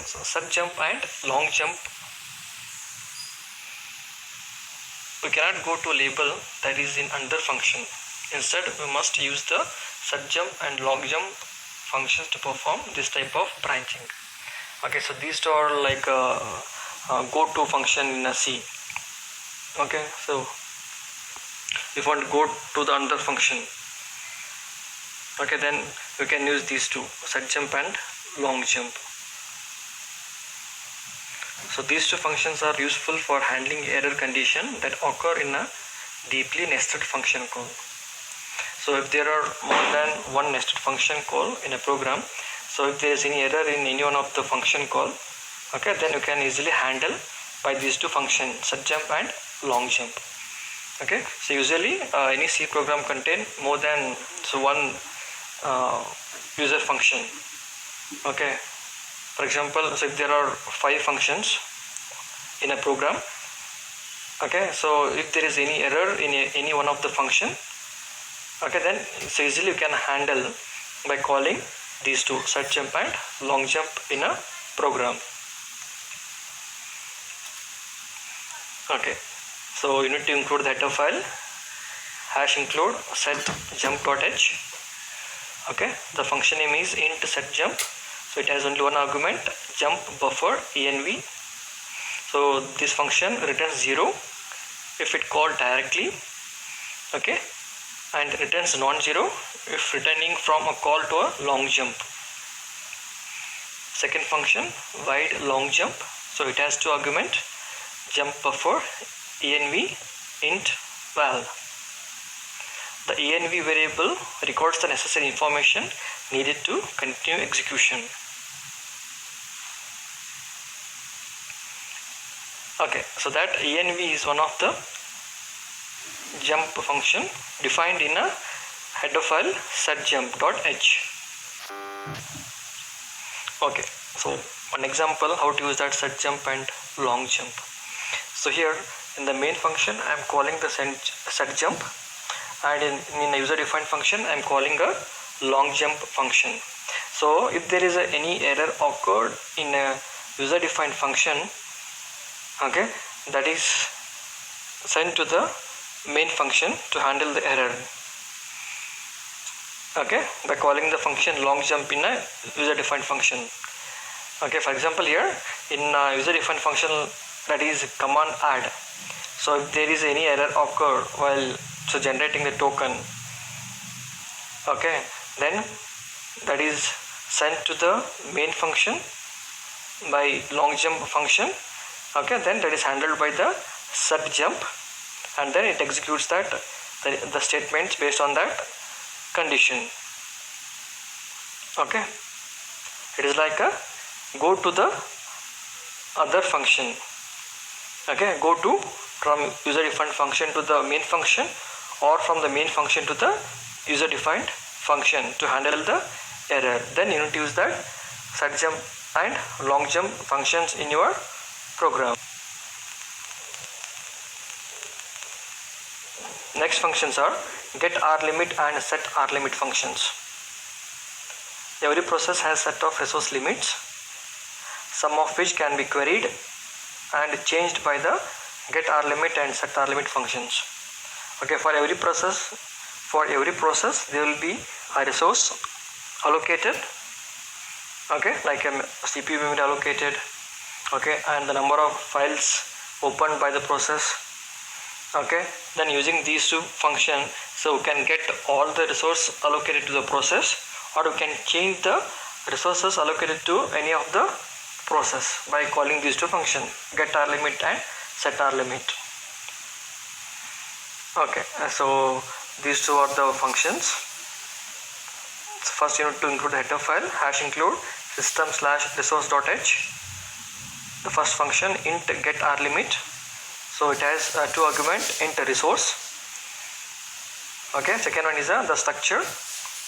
functions setjump and longjump. We cannot go to a label that is in another function. Instead, we must use the setjump and longjump functions to perform this type of branching. Okay, so these two are like go-to function in a C. Okay, so if you want to go to the another function, okay, then we can use these two, setjump and longjump. So these two functions are useful for handling error condition that occur in a deeply nested function call. So if there are more than one nested function call in a program, so if there is any error in any one of the function call, okay, then you can easily handle by these two functions, setjump and longjump. Okay, so usually any C program contain more than one user function. Okay, for example, so if there are 5 functions in a program, okay, so if there is any error in any one of the function, okay, then so easily you can handle by calling these two, setjump and longjump, in a program. Okay, so you need to include the header file #include setjump.h. okay, the function name is int setjump, so it has only one argument, jump buffer env. So this function returns 0 if it called directly, okay, and returns non-zero if returning from a call to a long jump. Second function, void long jump, so it has 2 argument, jump buffer env int val. The env variable records the necessary information needed to continue execution. Okay, so that env is one of the jump function defined in a header file setjump.h. Okay, so one example how to use that setjump and longjump. So here in the main function I am calling the setjump, and in a user defined function I am calling a longjump function. So if there is any error occurred in a user defined function, okay, that is sent to the main function to handle the error, okay, by calling the function longjump in a user defined function. Okay, for example here in a user defined function, that is command add. So if there is any error occur while generating the token, okay, then that is sent to the main function by longjump function, okay, then that is handled by the setjump, and then it executes that the statements based on that condition. Okay, it is like a go to the other function, okay, go to from user defined function to the main function, or from the main function to the user defined function to handle the error. Then you need to use that setjump and longjump functions in your program. Next functions are getrlimit and setrlimit functions. Every process has set of resource limits, some of which can be queried and changed by the getrlimit and setrlimit functions. Okay, for every process there will be a resource allocated, okay, like a CPU memory allocated, okay, and the number of files opened by the process. Okay, then using these two functions, so we can get all the resource allocated to the process, or we can change the resources allocated to any of the process by calling these two functions, getrlimit and setrlimit. Okay, so these two are the functions. So first you need to include the header file #include system/resource.h. The first function int getrlimit, so it has 2 arguments, int resource, okay, second one is the structure,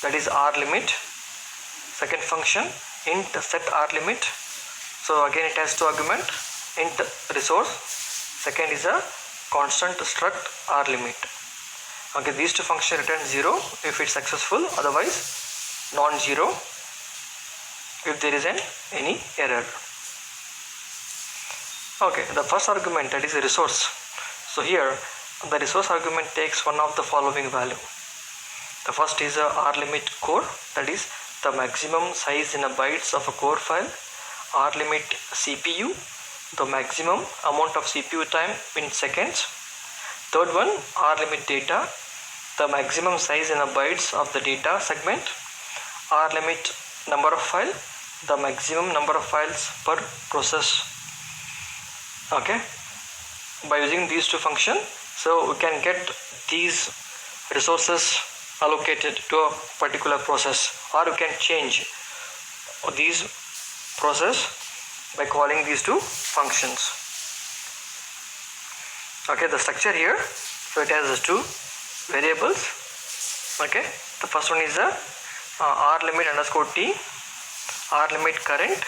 that is rlimit. Second function int setrlimit, so again it has 2 arguments, int resource, second is a constant struct rlimit. Okay, these two functions return 0 if it's successful, otherwise non-zero if there is any error. Okay, the first argument, that is a resource. So here the resource argument takes one of the following value. The first is a rlimit core, that is the maximum size in a bytes of a core file. Rlimit CPU, the maximum amount of CPU time in seconds. Third one, rlimit data, the maximum size in a bytes of the data segment. Rlimit number of file, the maximum number of files per process. Okay, by using these two functions, so we can get these resources allocated to a particular process, or we can change these process by calling these two functions. Okay, the structure here, so it has two variables. Okay, the first one is a rlimit underscore t, rlimit current,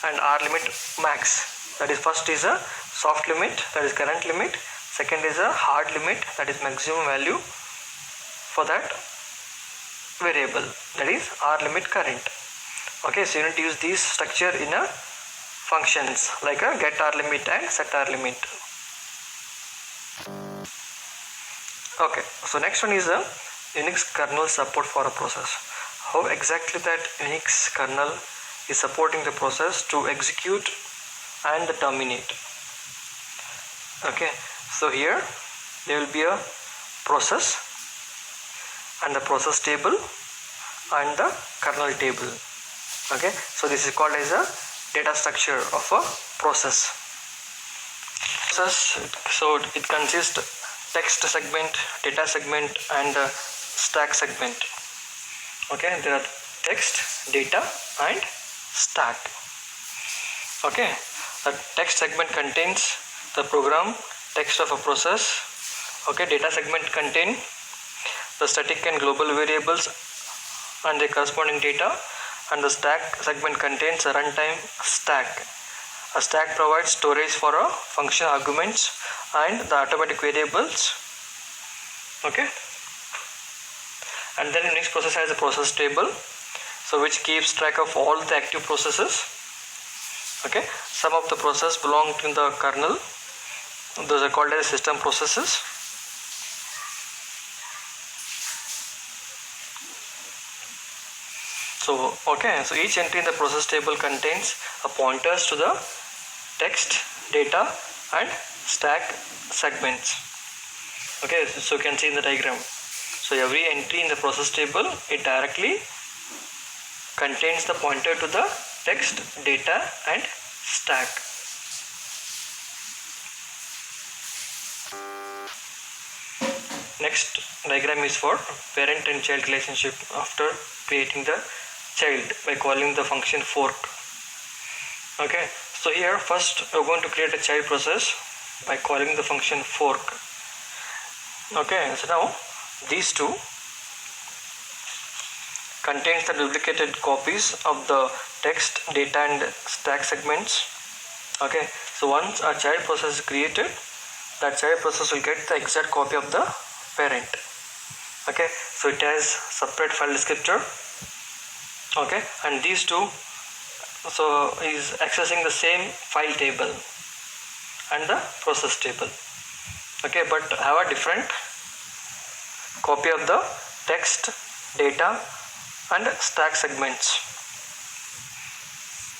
and rlimit max. That is, first is a soft limit, that is current limit. Second is a hard limit, that is maximum value for that variable, that is rlimit current. Okay, so you need to use these structure in a functions like a getrlimit and setrlimit. Okay, so next one is a Unix kernel support for a process. How exactly that Unix kernel is supporting the process to execute and terminate. Okay, so here there will be a process and the process table and the kernel table. Okay, so this is called as a data structure of a process. So it consists text segment, data segment, and stack segment. Okay, there are text, data, and stack. Okay, the text segment contains the program text of a process. Okay, data segment contain the static and global variables and the corresponding data, and the stack segment contains a runtime stack. A stack provides storage for a function arguments and the automatic variables. Okay, and then Unix process has a process table, so which keeps track of all the active processes. Okay, some of the processes belong to the kernel, those are called as system processes. So okay, so each entry in the process table contains a pointers to the text, data, and stack segments. Okay, so you can see in the diagram. So every entry in the process table, it directly contains the pointer to the text, data, and stack. Next diagram is for parent and child relationship after creating the child by calling the function fork. Okay, so here first we are going to create a child process by calling the function fork. Okay, so now these two contains the duplicated copies of the text, data, and stack segments. Okay, so once a child process is created, that child process will get the exact copy of the parent. Okay, so it has separate file descriptor. Okay, and these two so is accessing the same file table and the process table. Okay, but have a different copy of the text, data, and stack segments.